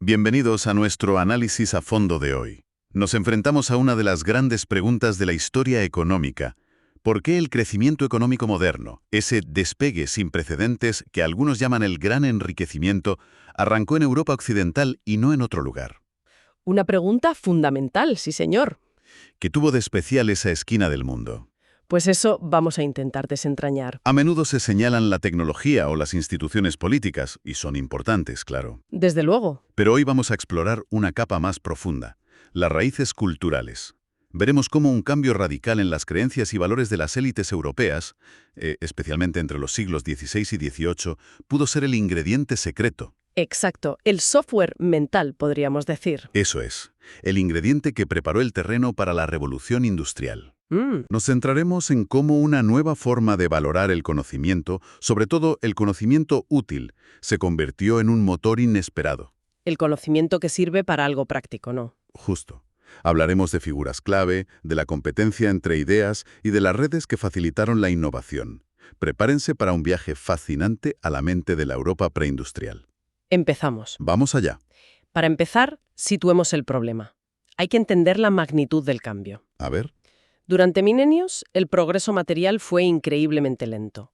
Bienvenidos a nuestro análisis a fondo de hoy. Nos enfrentamos a una de las grandes preguntas de la historia económica. ¿Por qué el crecimiento económico moderno, ese despegue sin precedentes que algunos llaman el gran enriquecimiento, arrancó en Europa occidental y no en otro lugar? Una pregunta fundamental, sí señor. ¿Qué tuvo de especial esa esquina del mundo? Pues eso vamos a intentar desentrañar. A menudo se señalan la tecnología o las instituciones políticas, y son importantes, claro. Desde luego. Pero hoy vamos a explorar una capa más profunda, las raíces culturales. Veremos cómo un cambio radical en las creencias y valores de las élites europeas, especialmente entre los siglos XVI y XVIII, pudo ser el ingrediente secreto. Exacto, el software mental, podríamos decir. Eso es, el ingrediente que preparó el terreno para la revolución industrial. Nos centraremos en cómo una nueva forma de valorar el conocimiento, sobre todo el conocimiento útil, se convirtió en un motor inesperado. El conocimiento que sirve para algo práctico, ¿no? Justo. Hablaremos de figuras clave, de la competencia entre ideas y de las redes que facilitaron la innovación. Prepárense para un viaje fascinante a la mente de la Europa preindustrial. Empezamos. Vamos allá. Para empezar, situemos el problema. Hay que entender la magnitud del cambio. A ver. Durante milenios, el progreso material fue increíblemente lento.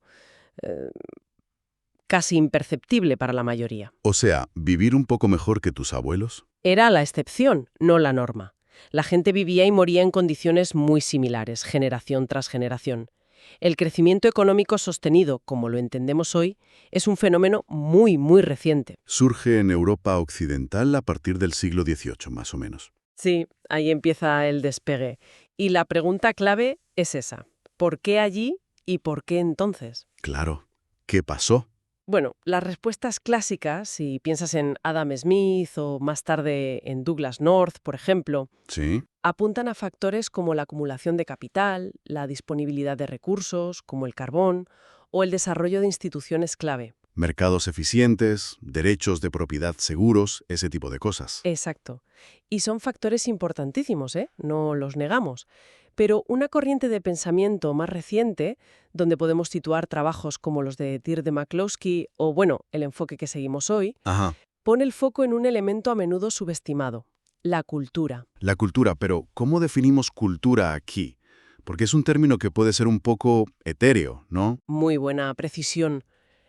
Casi imperceptible para la mayoría. O sea, ¿vivir un poco mejor que tus abuelos? Era la excepción, no la norma. La gente vivía y moría en condiciones muy similares, generación tras generación. El crecimiento económico sostenido, como lo entendemos hoy, es un fenómeno muy, muy reciente. Surge en Europa occidental a partir del siglo XVIII, más o menos. Sí, ahí empieza el despegue. Y la pregunta clave es esa. ¿Por qué allí y por qué entonces? Claro. ¿Qué pasó? Bueno, las respuestas clásicas, si piensas en Adam Smith o más tarde en Douglas North, por ejemplo, Sí. apuntan a factores como la acumulación de capital, la disponibilidad de recursos, como el carbón, o el desarrollo de instituciones clave. Mercados eficientes, derechos de propiedad seguros, ese tipo de cosas. Exacto. Y son factores importantísimos, ¿eh? No los negamos. Pero una corriente de pensamiento más reciente, donde podemos situar trabajos como los de Deirdre McCloskey o, bueno, el enfoque que seguimos hoy, Ajá. pone el foco en un elemento a menudo subestimado, la cultura. La cultura, pero ¿cómo definimos cultura aquí? Porque es un término que puede ser un poco etéreo, ¿no? Muy buena precisión.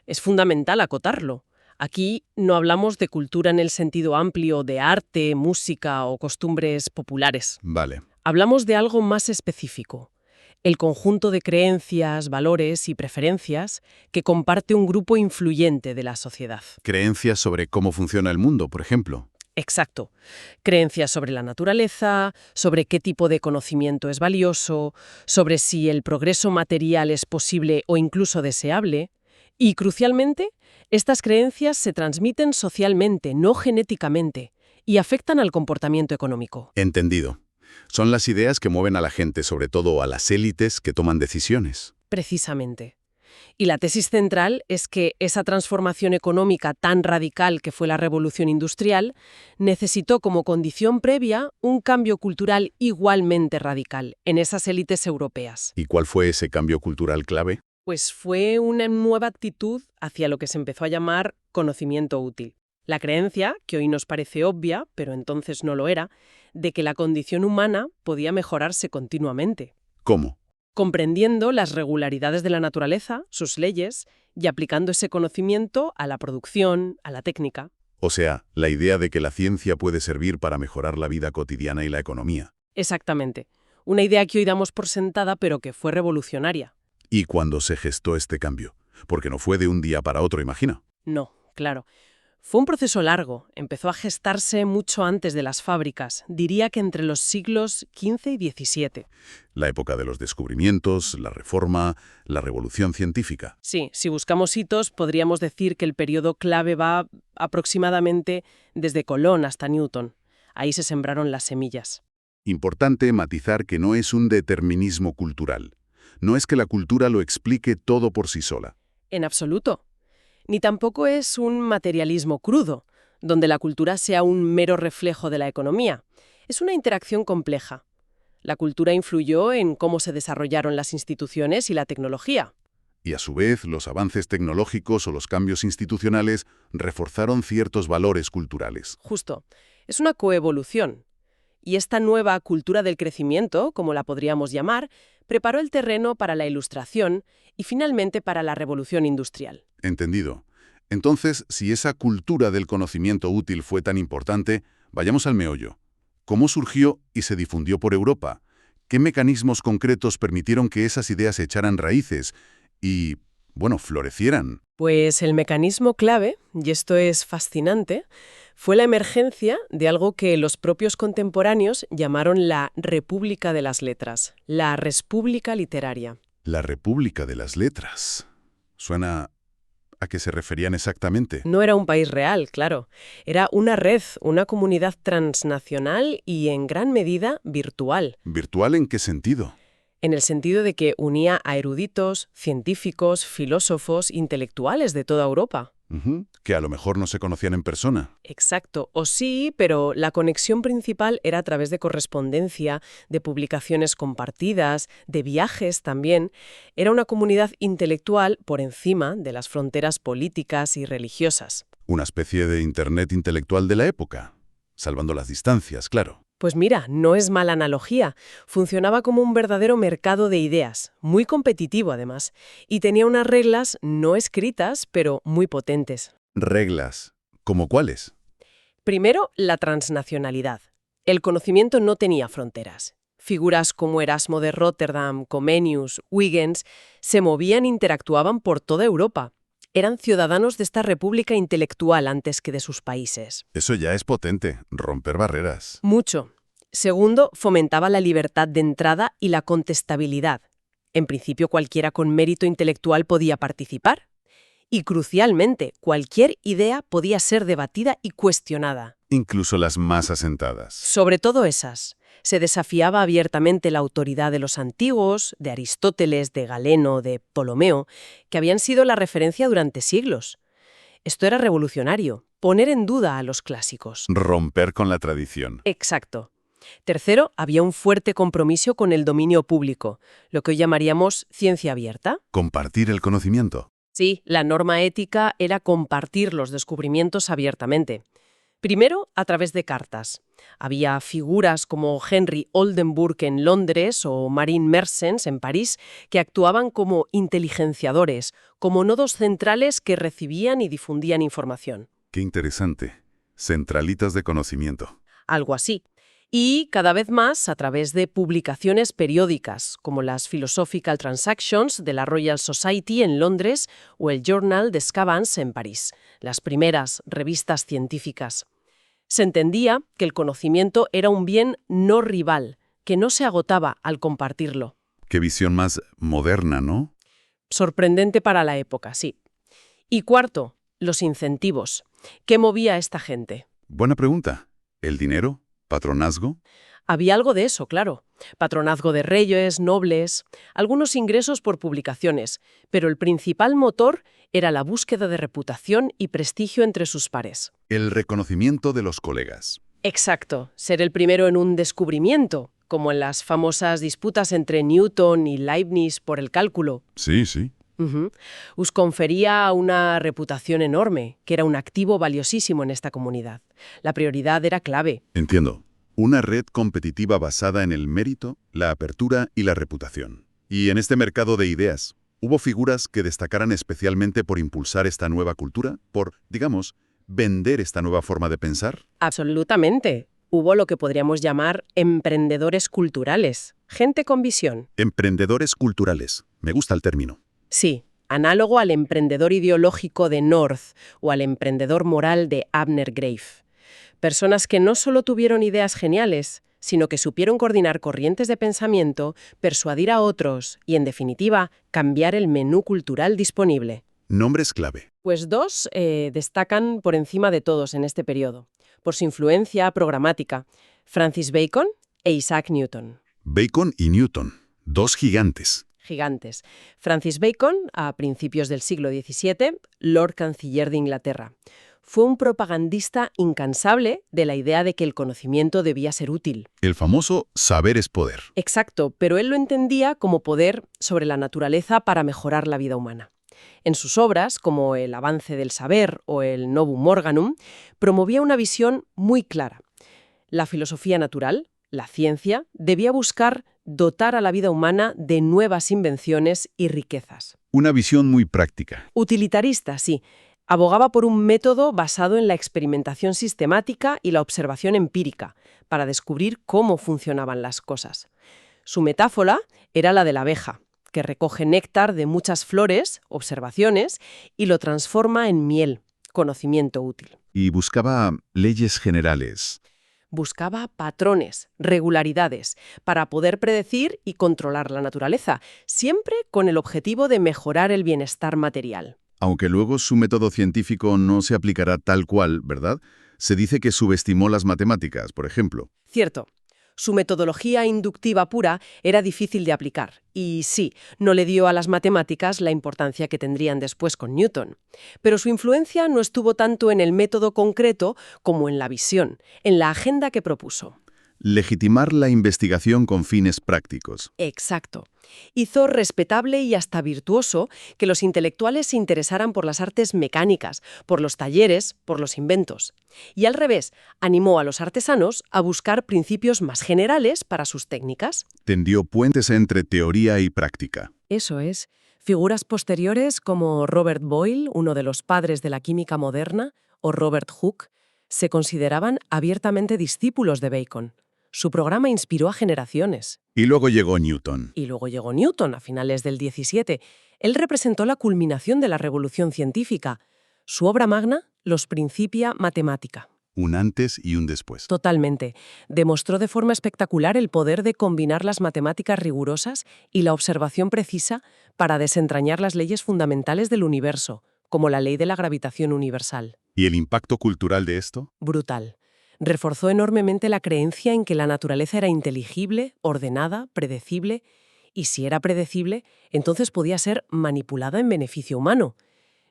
Es fundamental acotarlo. Aquí no hablamos de cultura en el sentido amplio de arte, música o costumbres populares. Vale. Hablamos de algo más específico, el conjunto de creencias, valores y preferencias que comparte un grupo influyente de la sociedad. Creencias sobre cómo funciona el mundo, por ejemplo. Exacto. Creencias sobre la naturaleza, sobre qué tipo de conocimiento es valioso, sobre si el progreso material es posible o incluso deseable. Y, crucialmente, estas creencias se transmiten socialmente, no genéticamente, y afectan al comportamiento económico. Entendido. Son las ideas que mueven a la gente, sobre todo a las élites que toman decisiones. Precisamente. Y la tesis central es que esa transformación económica tan radical que fue la revolución industrial necesitó como condición previa un cambio cultural igualmente radical en esas élites europeas. ¿Y cuál fue ese cambio cultural clave? Pues fue una nueva actitud hacia lo que se empezó a llamar conocimiento útil. La creencia, que hoy nos parece obvia, pero entonces no lo era, de que la condición humana podía mejorarse continuamente. ¿Cómo? Comprendiendo las regularidades de la naturaleza, sus leyes, y aplicando ese conocimiento a la producción, a la técnica. O sea, la idea de que la ciencia puede servir para mejorar la vida cotidiana y la economía. Exactamente. Una idea que hoy damos por sentada, pero que fue revolucionaria. ¿Y cuándo se gestó este cambio? Porque no fue de un día para otro, imagina. No, claro. Fue un proceso largo. Empezó a gestarse mucho antes de las fábricas. Diría que entre los siglos XV y XVII. La época de los descubrimientos, la reforma, la revolución científica. Sí, si buscamos hitos, podríamos decir que el periodo clave va aproximadamente desde Colón hasta Newton. Ahí se sembraron las semillas. Importante matizar que no es un determinismo cultural. No es que la cultura lo explique todo por sí sola. En absoluto. Ni tampoco es un materialismo crudo, donde la cultura sea un mero reflejo de la economía. Es una interacción compleja. La cultura influyó en cómo se desarrollaron las instituciones y la tecnología. Y a su vez, los avances tecnológicos o los cambios institucionales reforzaron ciertos valores culturales. Justo. Es una coevolución. Y esta nueva cultura del crecimiento, como la podríamos llamar, preparó el terreno para la Ilustración y finalmente para la Revolución Industrial. Entendido. Entonces, si esa cultura del conocimiento útil fue tan importante, vayamos al meollo. ¿Cómo surgió y se difundió por Europa? ¿Qué mecanismos concretos permitieron que esas ideas echaran raíces y, bueno, florecieran? Pues el mecanismo clave, y esto es fascinante, fue la emergencia de algo que los propios contemporáneos llamaron la República de las Letras, la Respública Literaria. La República de las Letras. Suena a qué se referían exactamente. No era un país real, claro. Era una red, una comunidad transnacional y en gran medida virtual. ¿Virtual en qué sentido? En el sentido de que unía a eruditos, científicos, filósofos, intelectuales de toda Europa. Que a lo mejor no se conocían en persona. Exacto, o sí, pero la conexión principal era a través de correspondencia, de publicaciones compartidas, de viajes también. Era una comunidad intelectual por encima de las fronteras políticas y religiosas. Una especie de Internet intelectual de la época, salvando las distancias, claro. Pues mira, no es mala analogía. Funcionaba como un verdadero mercado de ideas, muy competitivo además, y tenía unas reglas no escritas, pero muy potentes. Reglas. ¿Cómo cuáles? Primero, la transnacionalidad. El conocimiento no tenía fronteras. Figuras como Erasmo de Róterdam, Comenius, Huygens se movían e interactuaban por toda Europa. Eran ciudadanos de esta república intelectual antes que de sus países. Eso ya es potente, romper barreras. Mucho. Segundo, fomentaba la libertad de entrada y la contestabilidad. En principio, cualquiera con mérito intelectual podía participar. Y, crucialmente, cualquier idea podía ser debatida y cuestionada. Incluso las más asentadas. Sobre todo esas. Se desafiaba abiertamente la autoridad de los antiguos, de Aristóteles, de Galeno, de Ptolomeo, que habían sido la referencia durante siglos. Esto era revolucionario, poner en duda a los clásicos. Romper con la tradición. Exacto. Tercero, había un fuerte compromiso con el dominio público, lo que hoy llamaríamos ciencia abierta. Compartir el conocimiento. Sí, la norma ética era compartir los descubrimientos abiertamente. Primero, a través de cartas. Había figuras como Henry Oldenburg en Londres o Marin Mersens en París que actuaban como inteligenciadores, como nodos centrales que recibían y difundían información. Qué interesante. Centralitas de conocimiento. Algo así. Y cada vez más a través de publicaciones periódicas, como las Philosophical Transactions de la Royal Society en Londres o el Journal des Savants en París, las primeras revistas científicas. Se entendía que el conocimiento era un bien no rival, que no se agotaba al compartirlo. Qué visión más moderna, ¿no? Sorprendente para la época, sí. Y cuarto, los incentivos. ¿Qué movía a esta gente? Buena pregunta. ¿El dinero? ¿Patronazgo? Había algo de eso, claro. Patronazgo de reyes, nobles, algunos ingresos por publicaciones, pero el principal motor era la búsqueda de reputación y prestigio entre sus pares. El reconocimiento de los colegas. Exacto, ser el primero en un descubrimiento, como en las famosas disputas entre Newton y Leibniz por el cálculo. Sí, sí. Os confería una reputación enorme, que era un activo valiosísimo en esta comunidad. La prioridad era clave. Entiendo. Una red competitiva basada en el mérito, la apertura y la reputación. Y en este mercado de ideas, ¿hubo figuras que destacaran especialmente por impulsar esta nueva cultura? Por, digamos, vender esta nueva forma de pensar? Absolutamente. Hubo lo que podríamos llamar emprendedores culturales, gente con visión. Emprendedores culturales. Me gusta el término. Sí, análogo al emprendedor ideológico de North o al emprendedor moral de Abner Grafe. Personas que no solo tuvieron ideas geniales, sino que supieron coordinar corrientes de pensamiento, persuadir a otros y, en definitiva, cambiar el menú cultural disponible. Nombres clave. Pues dos destacan por encima de todos en este periodo, por su influencia programática: Francis Bacon e Isaac Newton. Bacon y Newton, dos gigantes. Gigantes. Francis Bacon, a principios del siglo XVII, Lord Canciller de Inglaterra. Fue un propagandista incansable de la idea de que el conocimiento debía ser útil. El famoso saber es poder. Exacto, pero él lo entendía como poder sobre la naturaleza para mejorar la vida humana. En sus obras, como El avance del saber o el Novum Organum, promovía una visión muy clara. La filosofía natural, la ciencia, debía buscar dotar a la vida humana de nuevas invenciones y riquezas. Una visión muy práctica. Utilitarista, sí. Abogaba por un método basado en la experimentación sistemática y la observación empírica, para descubrir cómo funcionaban las cosas. Su metáfora era la de la abeja, que recoge néctar de muchas flores, observaciones, y lo transforma en miel, conocimiento útil. Y buscaba leyes generales. Buscaba patrones, regularidades, para poder predecir y controlar la naturaleza, siempre con el objetivo de mejorar el bienestar material. Aunque luego su método científico no se aplicará tal cual, ¿verdad? Se dice que subestimó las matemáticas, por ejemplo. Cierto. Su metodología inductiva pura era difícil de aplicar y sí, no le dio a las matemáticas la importancia que tendrían después con Newton. Pero su influencia no estuvo tanto en el método concreto como en la visión, en la agenda que propuso. Legitimar la investigación con fines prácticos. Exacto. Hizo respetable y hasta virtuoso que los intelectuales se interesaran por las artes mecánicas, por los talleres, por los inventos. Y al revés, animó a los artesanos a buscar principios más generales para sus técnicas. Tendió puentes entre teoría y práctica. Eso es. Figuras posteriores como Robert Boyle, uno de los padres de la química moderna, o Robert Hooke, se consideraban abiertamente discípulos de Bacon. Su programa inspiró a generaciones. Y luego llegó Newton. Y luego llegó Newton, a finales del 17. Él representó la culminación de la revolución científica. Su obra magna, Los Principia Mathematica. Un antes y un después. Totalmente. Demostró de forma espectacular el poder de combinar las matemáticas rigurosas y la observación precisa para desentrañar las leyes fundamentales del universo, como la ley de la gravitación universal. ¿Y el impacto cultural de esto? Brutal. Reforzó enormemente la creencia en que la naturaleza era inteligible, ordenada, predecible, y si era predecible, entonces podía ser manipulada en beneficio humano.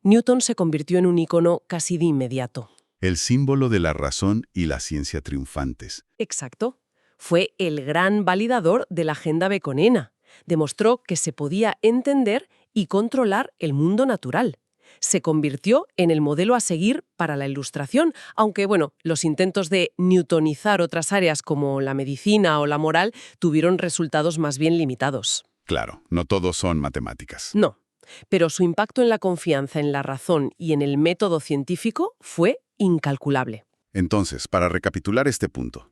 Newton se convirtió en un ícono casi de inmediato. El símbolo de la razón y la ciencia triunfantes. Exacto. Fue el gran validador de la agenda baconiana. Demostró que se podía entender y controlar el mundo natural. Se convirtió en el modelo a seguir para la Ilustración, aunque, los intentos de newtonizar otras áreas como la medicina o la moral tuvieron resultados más bien limitados. Claro, no todos son matemáticas. No, pero su impacto en la confianza en la razón y en el método científico fue incalculable. Entonces, para recapitular este punto,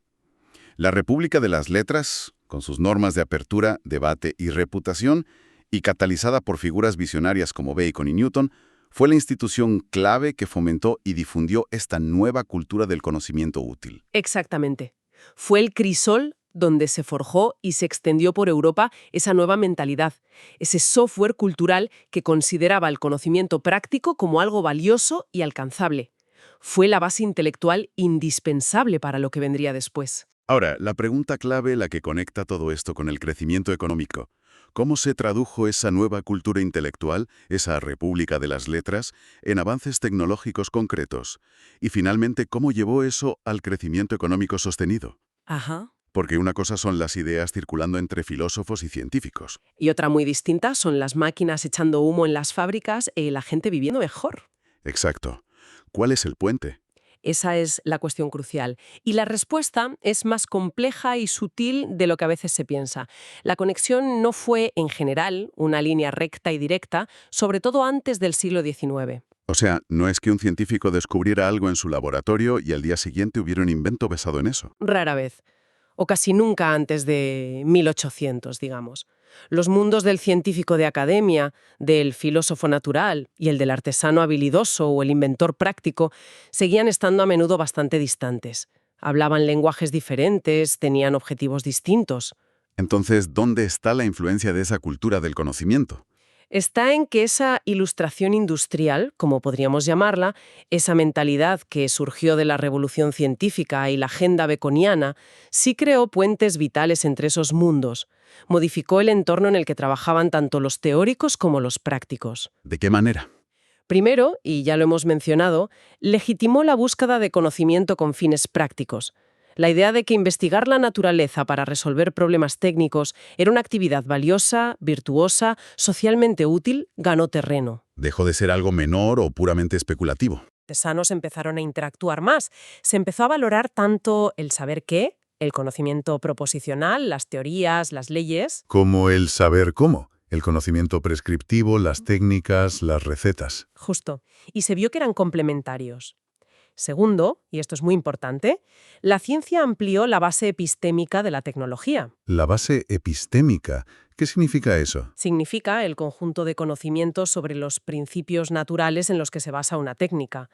la República de las Letras, con sus normas de apertura, debate y reputación, y catalizada por figuras visionarias como Bacon y Newton, fue la institución clave que fomentó y difundió esta nueva cultura del conocimiento útil. Exactamente. Fue el crisol donde se forjó y se extendió por Europa esa nueva mentalidad, ese software cultural que consideraba el conocimiento práctico como algo valioso y alcanzable. Fue la base intelectual indispensable para lo que vendría después. Ahora, la pregunta clave, la que conecta todo esto con el crecimiento económico. ¿Cómo se tradujo esa nueva cultura intelectual, esa República de las Letras, en avances tecnológicos concretos? Y finalmente, ¿cómo llevó eso al crecimiento económico sostenido? Ajá. Porque una cosa son las ideas circulando entre filósofos y científicos. Y otra muy distinta son las máquinas echando humo en las fábricas y la gente viviendo mejor. Exacto. ¿Cuál es el puente? Esa es la cuestión crucial. Y la respuesta es más compleja y sutil de lo que a veces se piensa. La conexión no fue, en general, una línea recta y directa, sobre todo antes del siglo XIX. O sea, no es que un científico descubriera algo en su laboratorio y al día siguiente hubiera un invento basado en eso. Rara vez. O casi nunca antes de 1800, digamos. Los mundos del científico de academia, del filósofo natural y el del artesano habilidoso o el inventor práctico seguían estando a menudo bastante distantes. Hablaban lenguajes diferentes, tenían objetivos distintos. Entonces, ¿dónde está la influencia de esa cultura del conocimiento? Está en que esa ilustración industrial, como podríamos llamarla, esa mentalidad que surgió de la revolución científica y la agenda baconiana, sí creó puentes vitales entre esos mundos. Modificó el entorno en el que trabajaban tanto los teóricos como los prácticos. ¿De qué manera? Primero, y ya lo hemos mencionado, legitimó la búsqueda de conocimiento con fines prácticos. La idea de que investigar la naturaleza para resolver problemas técnicos era una actividad valiosa, virtuosa, socialmente útil, ganó terreno. Dejó de ser algo menor o puramente especulativo. Artesanos empezaron a interactuar más. Se empezó a valorar tanto el saber qué, el conocimiento proposicional, las teorías, las leyes. Como el saber cómo, el conocimiento prescriptivo, las técnicas, las recetas. Justo. Y se vio que eran complementarios. Segundo, y esto es muy importante, la ciencia amplió la base epistémica de la tecnología. La base epistémica, ¿qué significa eso? Significa el conjunto de conocimientos sobre los principios naturales en los que se basa una técnica.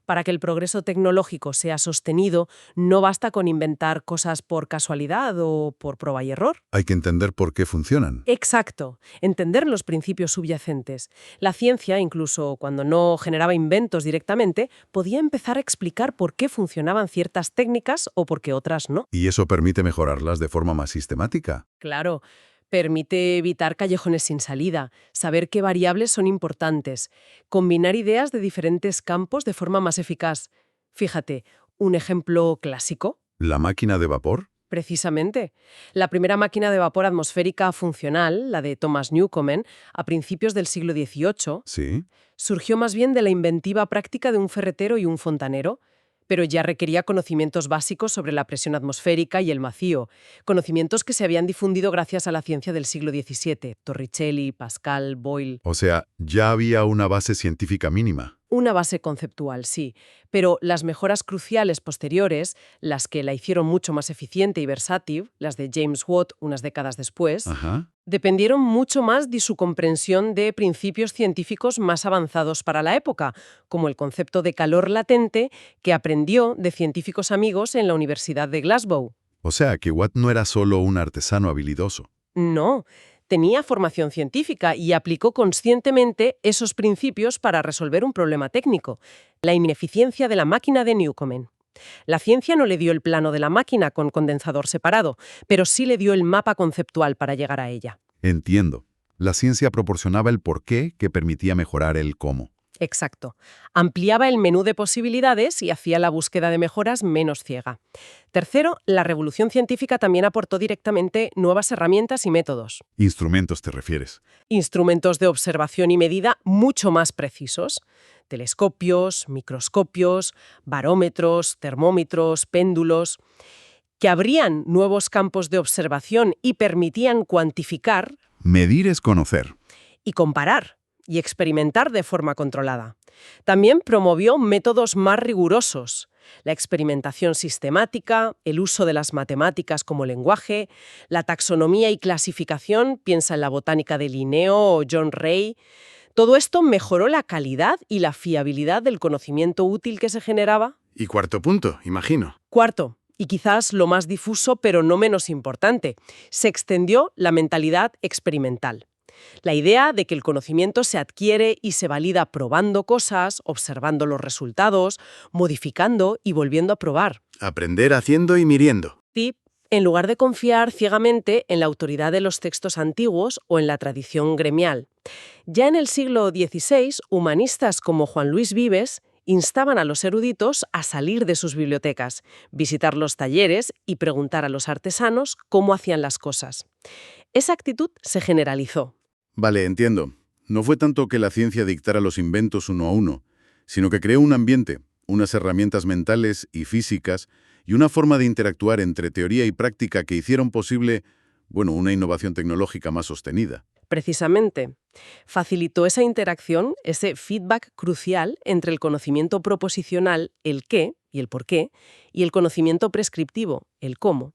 Para que el progreso tecnológico sea sostenido, no basta con inventar cosas por casualidad o por prueba y error. Hay que entender por qué funcionan. Exacto, entender los principios subyacentes. La ciencia, incluso cuando no generaba inventos directamente, podía empezar a explicar por qué funcionaban ciertas técnicas o por qué otras no. Y eso permite mejorarlas de forma más sistemática. Claro, permite evitar callejones sin salida, saber qué variables son importantes, combinar ideas de diferentes campos de forma más eficaz. Fíjate, un ejemplo clásico. ¿La máquina de vapor? Precisamente. La primera máquina de vapor atmosférica funcional, la de Thomas Newcomen, a principios del siglo XVIII, Sí. surgió más bien de la inventiva práctica de un ferretero y un fontanero, pero ya requería conocimientos básicos sobre la presión atmosférica y el vacío, conocimientos que se habían difundido gracias a la ciencia del siglo XVII, Torricelli, Pascal, Boyle. O sea, ya había una base científica mínima. Una base conceptual, sí, pero las mejoras cruciales posteriores, las que la hicieron mucho más eficiente y versátil, las de James Watt unas décadas después, Ajá. dependieron mucho más de su comprensión de principios científicos más avanzados para la época, como el concepto de calor latente que aprendió de científicos amigos en la Universidad de Glasgow. O sea, que Watt no era solo un artesano habilidoso. No, tenía formación científica y aplicó conscientemente esos principios para resolver un problema técnico, la ineficiencia de la máquina de Newcomen. La ciencia no le dio el plano de la máquina con condensador separado, pero sí le dio el mapa conceptual para llegar a ella. Entiendo. La ciencia proporcionaba el porqué que permitía mejorar el cómo. Exacto. Ampliaba el menú de posibilidades y hacía la búsqueda de mejoras menos ciega. Tercero, la revolución científica también aportó directamente nuevas herramientas y métodos. Instrumentos te refieres. Instrumentos de observación y medida mucho más precisos. Telescopios, microscopios, barómetros, termómetros, péndulos, que abrían nuevos campos de observación y permitían cuantificar Medir es conocer. y comparar y experimentar de forma controlada. También promovió métodos más rigurosos, la experimentación sistemática, el uso de las matemáticas como lenguaje, la taxonomía y clasificación, piensa en la botánica de Linneo o John Ray. Todo esto mejoró la calidad y la fiabilidad del conocimiento útil que se generaba. Y cuarto punto, imagino. Cuarto, y quizás lo más difuso pero no menos importante, se extendió la mentalidad experimental. La idea de que el conocimiento se adquiere y se valida probando cosas, observando los resultados, modificando y volviendo a probar. Aprender haciendo y midiendo. Tip, en lugar de confiar ciegamente en la autoridad de los textos antiguos o en la tradición gremial. Ya en el siglo XVI, humanistas como Juan Luis Vives instaban a los eruditos a salir de sus bibliotecas, visitar los talleres y preguntar a los artesanos cómo hacían las cosas. Esa actitud se generalizó. Vale, entiendo. No fue tanto que la ciencia dictara los inventos uno a uno, sino que creó un ambiente, unas herramientas mentales y físicas y una forma de interactuar entre teoría y práctica que hicieron posible, una innovación tecnológica más sostenida. Precisamente, facilitó esa interacción, ese feedback crucial entre el conocimiento proposicional, el qué y el por qué, y el conocimiento prescriptivo, el cómo.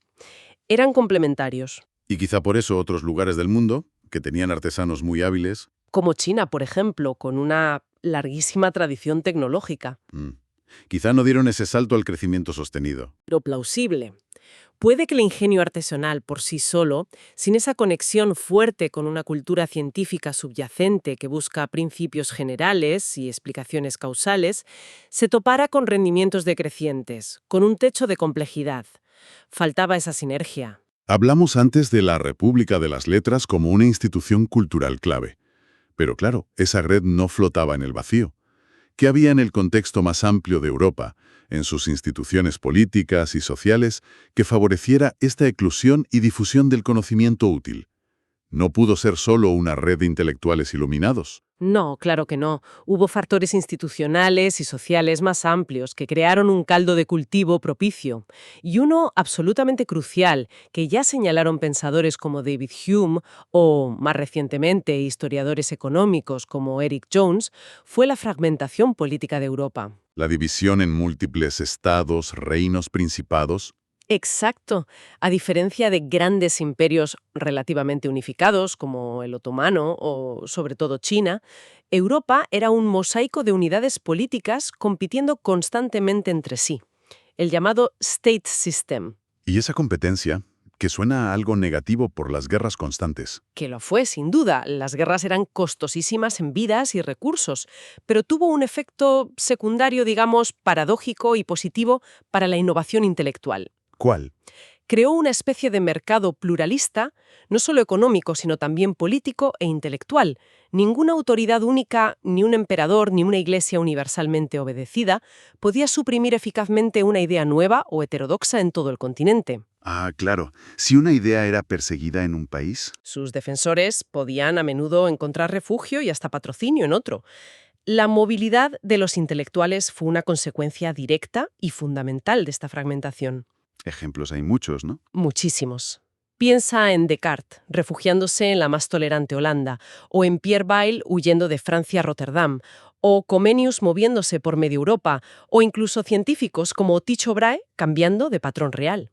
Eran complementarios. Y quizá por eso otros lugares del mundo, que tenían artesanos muy hábiles, Como China, por ejemplo, con una larguísima tradición tecnológica. quizá no dieron ese salto al crecimiento sostenido. Pero plausible. Puede que el ingenio artesanal por sí solo, sin esa conexión fuerte con una cultura científica subyacente que busca principios generales y explicaciones causales, se topara con rendimientos decrecientes, con un techo de complejidad. Faltaba esa sinergia. Hablamos antes de la República de las Letras como una institución cultural clave. Pero claro, esa red no flotaba en el vacío. ¿Qué había en el contexto más amplio de Europa, en sus instituciones políticas y sociales, que favoreciera esta eclosión y difusión del conocimiento útil? No pudo ser solo una red de intelectuales iluminados. No, claro que no. Hubo factores institucionales y sociales más amplios que crearon un caldo de cultivo propicio. Y uno absolutamente crucial, que ya señalaron pensadores como David Hume o, más recientemente, historiadores económicos como Eric Jones, fue la fragmentación política de Europa. La división en múltiples estados, reinos, principados. Exacto. A diferencia de grandes imperios relativamente unificados, como el otomano o sobre todo China, Europa era un mosaico de unidades políticas compitiendo constantemente entre sí, el llamado State System, Y esa competencia, que suena a algo negativo por las guerras constantes. que lo fue sin duda. Las guerras eran costosísimas en vidas y recursos, pero tuvo un efecto secundario, digamos, paradójico y positivo para la innovación intelectual. ¿Cuál? Creó una especie de mercado pluralista, no solo económico, sino también político e intelectual. Ninguna autoridad única, ni un emperador, ni una iglesia universalmente obedecida, podía suprimir eficazmente una idea nueva o heterodoxa en todo el continente. Ah, claro. Si una idea era perseguida en un país. Sus defensores podían a menudo encontrar refugio y hasta patrocinio en otro. La movilidad de los intelectuales fue una consecuencia directa y fundamental de esta fragmentación. Ejemplos hay muchos, ¿no? Muchísimos. Piensa en Descartes, refugiándose en la más tolerante Holanda, o en Pierre Bayle huyendo de Francia a Rotterdam, o Comenius moviéndose por medio Europa, o incluso científicos como Tycho Brahe cambiando de patrón real.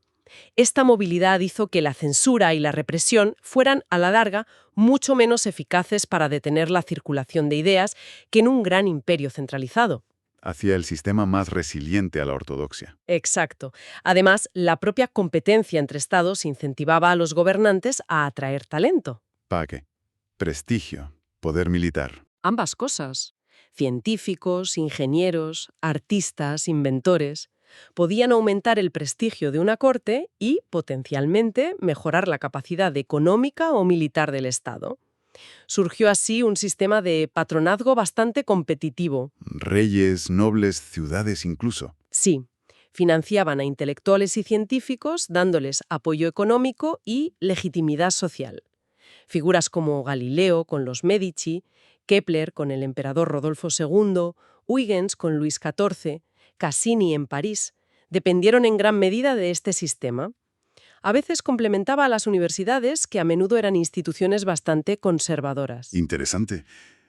Esta movilidad hizo que la censura y la represión fueran, a la larga, mucho menos eficaces para detener la circulación de ideas que en un gran imperio centralizado. Hacia el sistema más resiliente a la ortodoxia. Exacto. Además, la propia competencia entre estados incentivaba a los gobernantes a atraer talento. ¿Para qué? Prestigio, poder militar. Ambas cosas. Científicos, ingenieros, artistas, inventores podían aumentar el prestigio de una corte y, potencialmente, mejorar la capacidad económica o militar del Estado. Surgió así un sistema de patronazgo bastante competitivo. Reyes, nobles, ciudades incluso. Sí, financiaban a intelectuales y científicos dándoles apoyo económico y legitimidad social. Figuras como Galileo con los Medici, Kepler con el emperador Rodolfo II, Huygens con Luis XIV, Cassini en París, dependieron en gran medida de este sistema. A veces complementaba a las universidades, que a menudo eran instituciones bastante conservadoras. Interesante.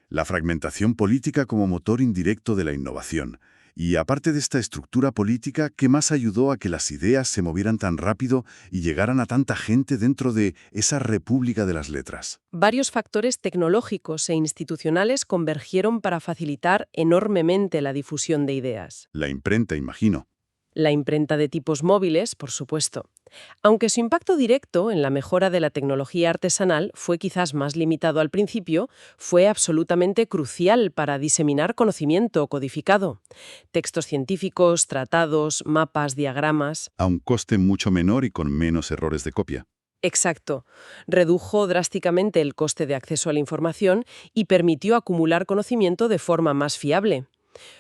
La fragmentación política como motor indirecto de la innovación. Y aparte de esta estructura política, ¿qué más ayudó a que las ideas se movieran tan rápido y llegaran a tanta gente dentro de esa república de las letras? Varios factores tecnológicos e institucionales convergieron para facilitar enormemente la difusión de ideas. La imprenta, imagino. La imprenta de tipos móviles, por supuesto. Aunque su impacto directo en la mejora de la tecnología artesanal fue quizás más limitado al principio, fue absolutamente crucial para diseminar conocimiento codificado. Textos científicos, tratados, mapas, diagramas. A un coste mucho menor y con menos errores de copia. Exacto. Redujo drásticamente el coste de acceso a la información y permitió acumular conocimiento de forma más fiable.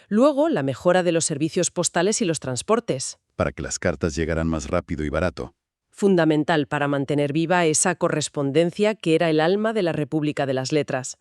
Luego, la mejora de los servicios postales y los transportes. Para que las cartas llegaran más rápido y barato. Fundamental para mantener viva esa correspondencia que era el alma de la República de las Letras.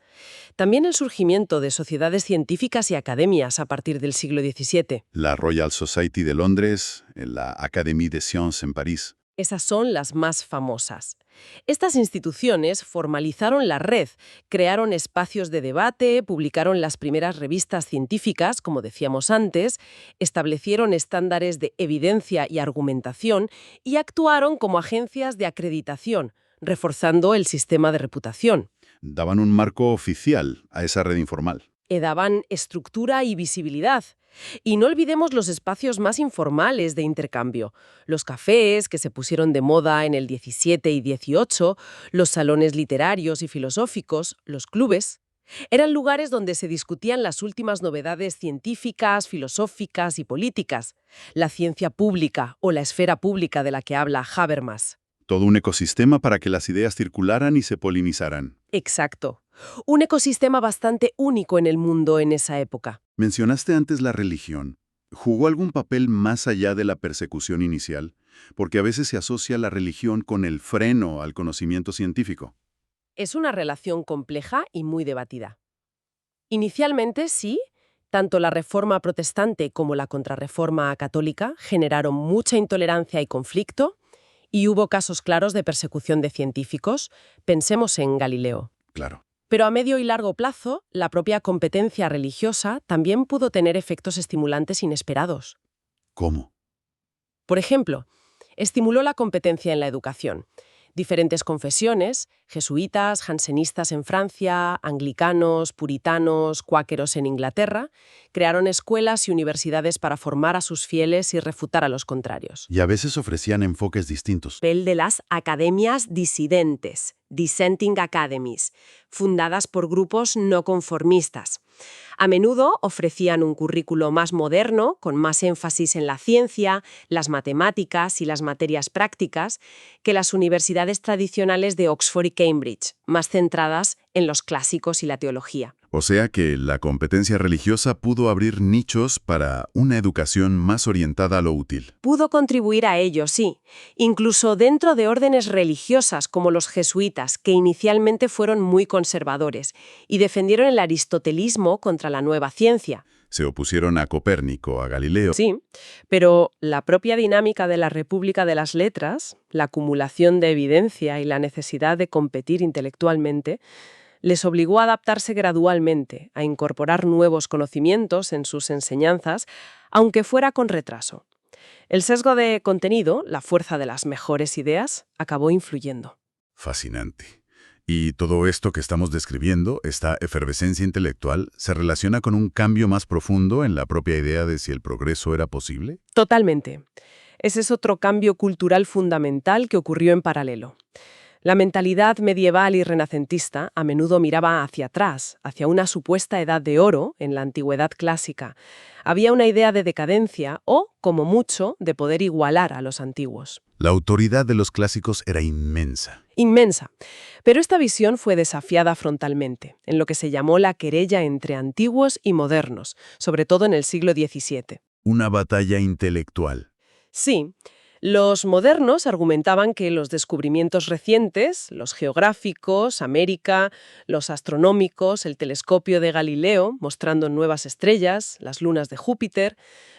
También el surgimiento de sociedades científicas y academias a partir del siglo XVII. La Royal Society de Londres, la Académie des Sciences en París. Esas son las más famosas. Estas instituciones formalizaron la red, crearon espacios de debate, publicaron las primeras revistas científicas, como decíamos antes, establecieron estándares de evidencia y argumentación y actuaron como agencias de acreditación, reforzando el sistema de reputación. Daban un marco oficial a esa red informal. Daban estructura y visibilidad. Y no olvidemos los espacios más informales de intercambio. Los cafés, que se pusieron de moda en el XVII y XVIII, los salones literarios y filosóficos, los clubes. Eran lugares donde se discutían las últimas novedades científicas, filosóficas y políticas. La ciencia pública o la esfera pública de la que habla Habermas. Todo un ecosistema para que las ideas circularan y se polinizaran. Exacto. Un ecosistema bastante único en el mundo en esa época. Mencionaste antes la religión. ¿Jugó algún papel más allá de la persecución inicial? Porque a veces se asocia la religión con el freno al conocimiento científico. Es una relación compleja y muy debatida. Inicialmente, sí, tanto la reforma protestante como la contrarreforma católica generaron mucha intolerancia y conflicto, y hubo casos claros de persecución de científicos. Pensemos en Galileo. Claro. Pero a medio y largo plazo, la propia competencia religiosa también pudo tener efectos estimulantes inesperados. ¿Cómo? Por ejemplo, estimuló la competencia en la educación. Diferentes confesiones, jesuitas, jansenistas en Francia, anglicanos, puritanos, cuáqueros en Inglaterra, crearon escuelas y universidades para formar a sus fieles y refutar a los contrarios. Y a veces ofrecían enfoques distintos. Papel de las academias disidentes, dissenting academies, fundadas por grupos no conformistas. A menudo ofrecían un currículo más moderno, con más énfasis en la ciencia, las matemáticas y las materias prácticas, que las universidades tradicionales de Oxford y Cambridge, más centradas en los clásicos y la teología. O sea que la competencia religiosa pudo abrir nichos para una educación más orientada a lo útil. Pudo contribuir a ello, sí, incluso dentro de órdenes religiosas como los jesuitas, que inicialmente fueron muy conservadores y defendieron el aristotelismo contra la nueva ciencia. Se opusieron a Copérnico, a Galileo. Sí, pero la propia dinámica de la República de las Letras, la acumulación de evidencia y la necesidad de competir intelectualmente, les obligó a adaptarse gradualmente, a incorporar nuevos conocimientos en sus enseñanzas, aunque fuera con retraso. El sesgo de contenido, la fuerza de las mejores ideas, acabó influyendo. Fascinante. Y todo esto que estamos describiendo, esta efervescencia intelectual, ¿se relaciona con un cambio más profundo en la propia idea de si el progreso era posible? Totalmente. Ese es otro cambio cultural fundamental que ocurrió en paralelo. La mentalidad medieval y renacentista a menudo miraba hacia atrás, hacia una supuesta edad de oro en la antigüedad clásica. Había una idea de decadencia o, como mucho, de poder igualar a los antiguos. La autoridad de los clásicos era inmensa. Inmensa. Pero esta visión fue desafiada frontalmente, en lo que se llamó la querella entre antiguos y modernos, sobre todo en el siglo XVII. Una batalla intelectual. Sí. Los modernos argumentaban que los descubrimientos recientes, los geográficos, América, los astronómicos, el telescopio de Galileo, mostrando nuevas estrellas, las lunas de Júpiter,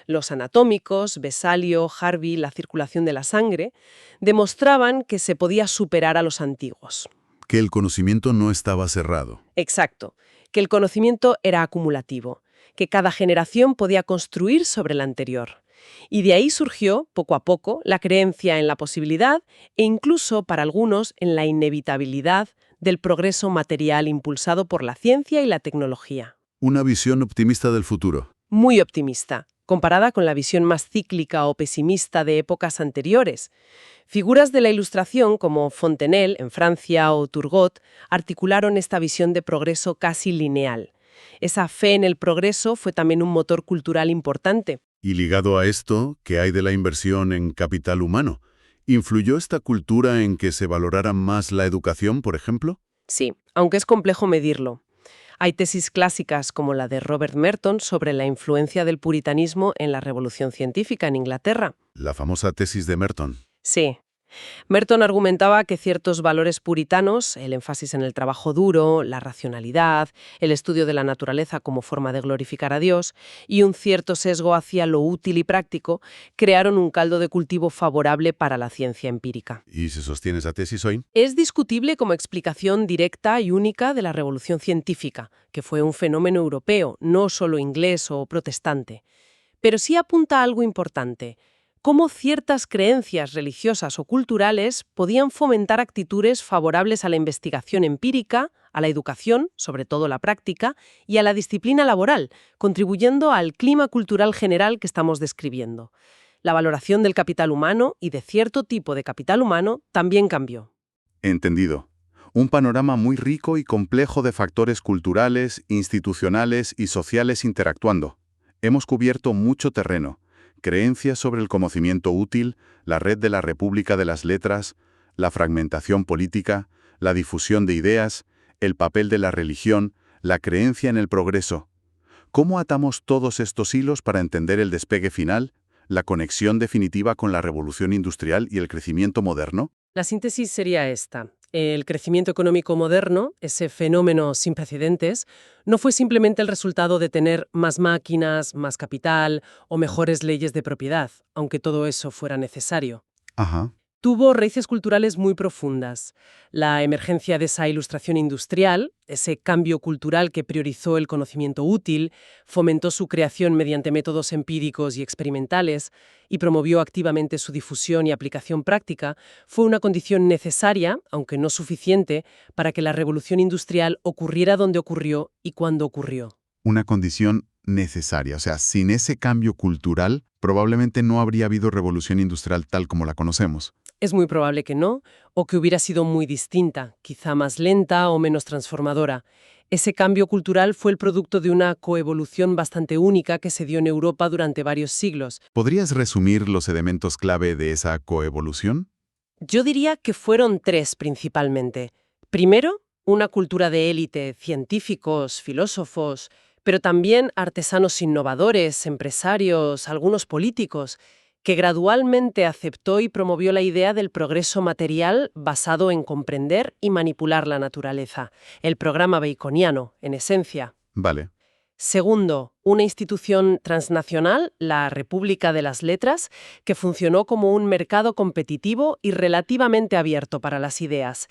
los anatómicos, Vesalio, Harvey, la circulación de la sangre, demostraban que se podía superar a los antiguos. Que el conocimiento no estaba cerrado. Exacto, que el conocimiento era acumulativo, que cada generación podía construir sobre la anterior. Y de ahí surgió, poco a poco, la creencia en la posibilidad e incluso, para algunos, en la inevitabilidad del progreso material impulsado por la ciencia y la tecnología. Una visión optimista del futuro. Muy optimista, comparada con la visión más cíclica o pesimista de épocas anteriores. Figuras de la Ilustración como Fontenelle, en Francia, o Turgot, articularon esta visión de progreso casi lineal. Esa fe en el progreso fue también un motor cultural importante. Y ligado a esto, ¿qué hay de la inversión en capital humano? ¿Influyó esta cultura en que se valorara más la educación, por ejemplo? Sí, aunque es complejo medirlo. Hay tesis clásicas como la de Robert Merton sobre la influencia del puritanismo en la revolución científica en Inglaterra. La famosa tesis de Merton. Sí. Merton argumentaba que ciertos valores puritanos, el énfasis en el trabajo duro, la racionalidad, el estudio de la naturaleza como forma de glorificar a Dios y un cierto sesgo hacia lo útil y práctico, crearon un caldo de cultivo favorable para la ciencia empírica. ¿Y se sostiene esa tesis hoy? Es discutible como explicación directa y única de la revolución científica, que fue un fenómeno europeo, no solo inglés o protestante. Pero sí apunta a algo importante: cómo ciertas creencias religiosas o culturales podían fomentar actitudes favorables a la investigación empírica, a la educación, sobre todo la práctica, y a la disciplina laboral, contribuyendo al clima cultural general que estamos describiendo. La valoración del capital humano y de cierto tipo de capital humano también cambió. Entendido. Un panorama muy rico y complejo de factores culturales, institucionales y sociales interactuando. Hemos cubierto mucho terreno. Creencias sobre el conocimiento útil, la red de la República de las Letras, la fragmentación política, la difusión de ideas, el papel de la religión, la creencia en el progreso. ¿Cómo atamos todos estos hilos para entender el despegue final, la conexión definitiva con la revolución industrial y el crecimiento moderno? La síntesis sería esta. El crecimiento económico moderno, ese fenómeno sin precedentes, no fue simplemente el resultado de tener más máquinas, más capital o mejores leyes de propiedad, aunque todo eso fuera necesario. Ajá. Tuvo raíces culturales muy profundas. La emergencia de esa ilustración industrial, ese cambio cultural que priorizó el conocimiento útil, fomentó su creación mediante métodos empíricos y experimentales y promovió activamente su difusión y aplicación práctica, fue una condición necesaria, aunque no suficiente, para que la revolución industrial ocurriera donde ocurrió y cuando ocurrió. Una condición necesaria. O sea, sin ese cambio cultural, probablemente no habría habido revolución industrial tal como la conocemos. Es muy probable que no, o que hubiera sido muy distinta, quizá más lenta o menos transformadora. Ese cambio cultural fue el producto de una coevolución bastante única que se dio en Europa durante varios siglos. ¿Podrías resumir los elementos clave de esa coevolución? Yo diría que fueron tres principalmente. Primero, una cultura de élite, científicos, filósofos, pero también artesanos innovadores, empresarios, algunos políticos, que gradualmente aceptó y promovió la idea del progreso material basado en comprender y manipular la naturaleza, el programa baconiano, en esencia. Vale. Segundo, una institución transnacional, la República de las Letras, que funcionó como un mercado competitivo y relativamente abierto para las ideas,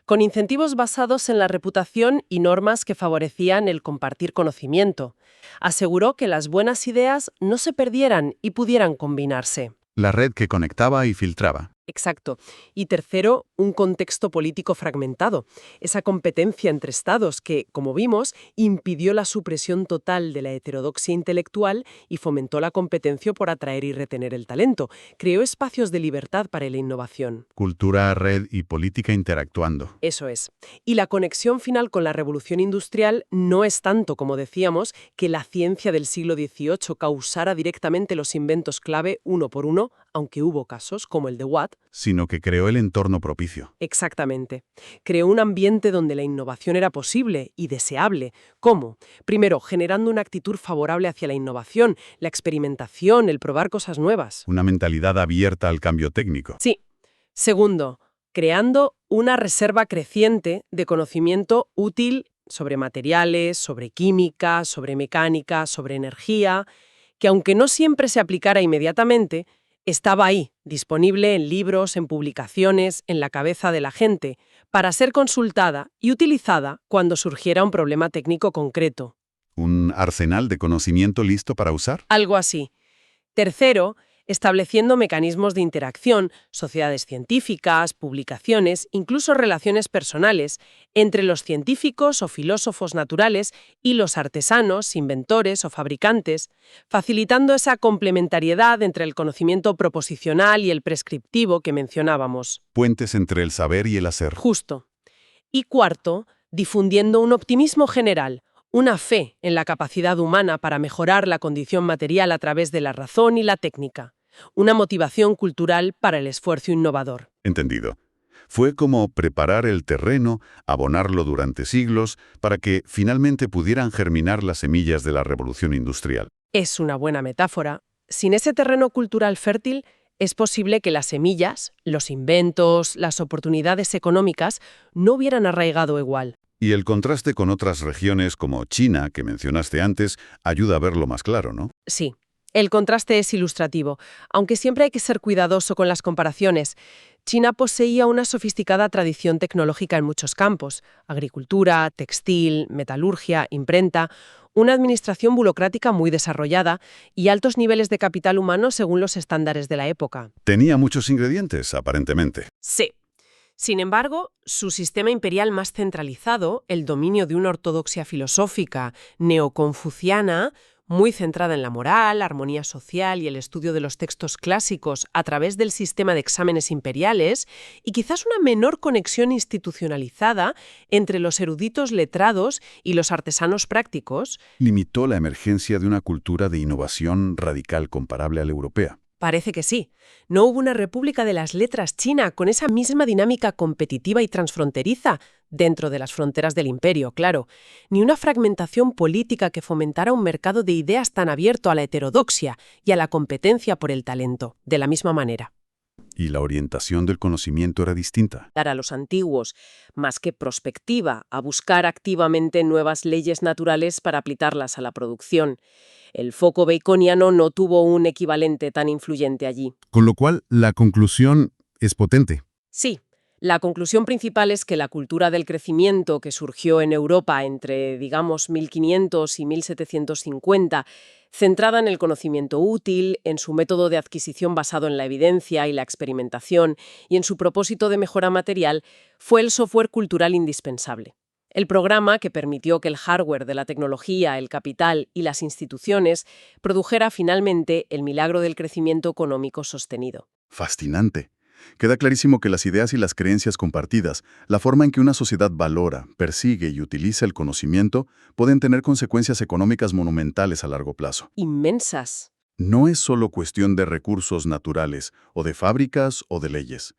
con incentivos basados en la reputación y normas que favorecían el compartir conocimiento. Aseguró que las buenas ideas no se perdieran y pudieran combinarse. La red que conectaba y filtraba. Exacto. Y tercero, un contexto político fragmentado. Esa competencia entre estados que, como vimos, impidió la supresión total de la heterodoxia intelectual y fomentó la competencia por atraer y retener el talento. Creó espacios de libertad para la innovación. Cultura, red y política interactuando. Eso es. Y la conexión final con la revolución industrial no es tanto, como decíamos, que la ciencia del siglo XVIII causara directamente los inventos clave uno por uno, aunque hubo casos, como el de Watt, Sino que creó el entorno propicio. exactamente. Creó un ambiente donde la innovación era posible y deseable. ¿Cómo? Primero, generando una actitud favorable hacia la innovación, la experimentación, el probar cosas nuevas. Una mentalidad abierta al cambio técnico. Sí. Segundo, creando una reserva creciente de conocimiento útil sobre materiales, sobre química, sobre mecánica, sobre energía, que aunque no siempre se aplicara inmediatamente, estaba ahí, disponible en libros, en publicaciones, en la cabeza de la gente, para ser consultada y utilizada cuando surgiera un problema técnico concreto. Un arsenal de conocimiento listo para usar. Algo así. Tercero, estableciendo mecanismos de interacción, sociedades científicas, publicaciones, incluso relaciones personales, entre los científicos o filósofos naturales y los artesanos, inventores o fabricantes, facilitando esa complementariedad entre el conocimiento proposicional y el prescriptivo que mencionábamos. Puentes entre el saber y el hacer. Justo. Y cuarto, difundiendo un optimismo general, una fe en la capacidad humana para mejorar la condición material a través de la razón y la técnica. Una motivación cultural para el esfuerzo innovador. Entendido. Fue como preparar el terreno, abonarlo durante siglos, para que finalmente pudieran germinar las semillas de la revolución industrial. Es una buena metáfora. Sin ese terreno cultural fértil, es posible que las semillas, los inventos, las oportunidades económicas no hubieran arraigado igual. Y el contraste con otras regiones como China, que mencionaste antes, ayuda a verlo más claro, ¿no? Sí, el contraste es ilustrativo, aunque siempre hay que ser cuidadoso con las comparaciones. China poseía una sofisticada tradición tecnológica en muchos campos: agricultura, textil, metalurgia, imprenta, una administración burocrática muy desarrollada y altos niveles de capital humano según los estándares de la época. Tenía muchos ingredientes, aparentemente. Sí. Sin embargo, su sistema imperial más centralizado, el dominio de una ortodoxia filosófica neoconfuciana, muy centrada en la moral, armonía social y el estudio de los textos clásicos a través del sistema de exámenes imperiales, y quizás una menor conexión institucionalizada entre los eruditos letrados y los artesanos prácticos, Limitó la emergencia de una cultura de innovación radical comparable a la europea. Parece que sí. No hubo una república de las letras china con esa misma dinámica competitiva y transfronteriza dentro de las fronteras del imperio, claro, ni una fragmentación política que fomentara un mercado de ideas tan abierto a la heterodoxia y a la competencia por el talento, de la misma manera. Y la orientación del conocimiento era distinta. Dar a los antiguos, más que prospectiva, a buscar activamente nuevas leyes naturales para aplicarlas a la producción. El foco baconiano no tuvo un equivalente tan influyente allí. Con lo cual, la conclusión es potente. Sí, la conclusión principal es que la cultura del crecimiento que surgió en Europa entre, digamos, 1500 y 1750, centrada en el conocimiento útil, en su método de adquisición basado en la evidencia y la experimentación, y en su propósito de mejora material, fue el software cultural indispensable. El programa que permitió que el hardware de la tecnología, el capital y las instituciones produjera finalmente el milagro del crecimiento económico sostenido. Fascinante. Queda clarísimo que las ideas y las creencias compartidas, la forma en que una sociedad valora, persigue y utiliza el conocimiento, pueden tener consecuencias económicas monumentales a largo plazo. Inmensas. No es solo cuestión de recursos naturales, o de fábricas o de leyes.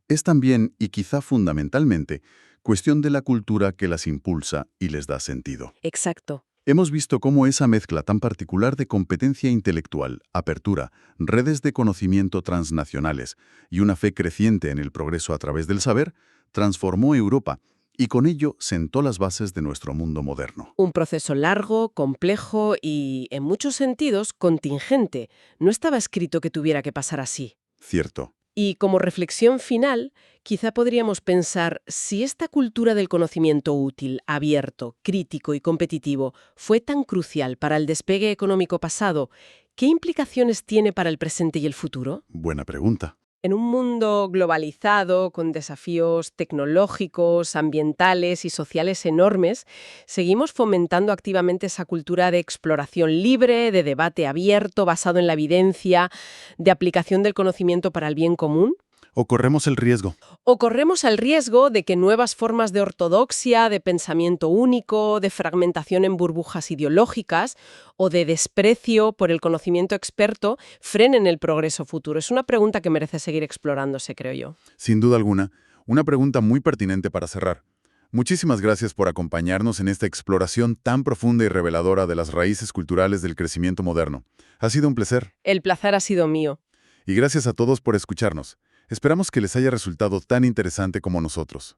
Es también, y quizá fundamentalmente, cuestión de la cultura que las impulsa y les da sentido. Exacto. Hemos visto cómo esa mezcla tan particular de competencia intelectual, apertura, redes de conocimiento transnacionales y una fe creciente en el progreso a través del saber, transformó Europa y con ello sentó las bases de nuestro mundo moderno. Un proceso largo, complejo y, en muchos sentidos, contingente. No estaba escrito que tuviera que pasar así. Cierto. Y como reflexión final, quizá podríamos pensar si esta cultura del conocimiento útil, abierto, crítico y competitivo fue tan crucial para el despegue económico pasado, ¿qué implicaciones tiene para el presente y el futuro? Buena pregunta. En un mundo globalizado, con desafíos tecnológicos, ambientales y sociales enormes, seguimos fomentando activamente esa cultura de exploración libre, de debate abierto, basado en la evidencia, de aplicación del conocimiento para el bien común. ¿O corremos el riesgo? ¿O corremos el riesgo de que nuevas formas de ortodoxia, de pensamiento único, de fragmentación en burbujas ideológicas o de desprecio por el conocimiento experto frenen el progreso futuro? Es una pregunta que merece seguir explorándose, creo yo. Sin duda alguna, una pregunta muy pertinente para cerrar. Muchísimas gracias por acompañarnos en esta exploración tan profunda y reveladora de las raíces culturales del crecimiento moderno. Ha sido un placer. El placer ha sido mío. Y gracias a todos por escucharnos. Esperamos que les haya resultado tan interesante como nosotros.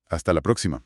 Hasta la próxima.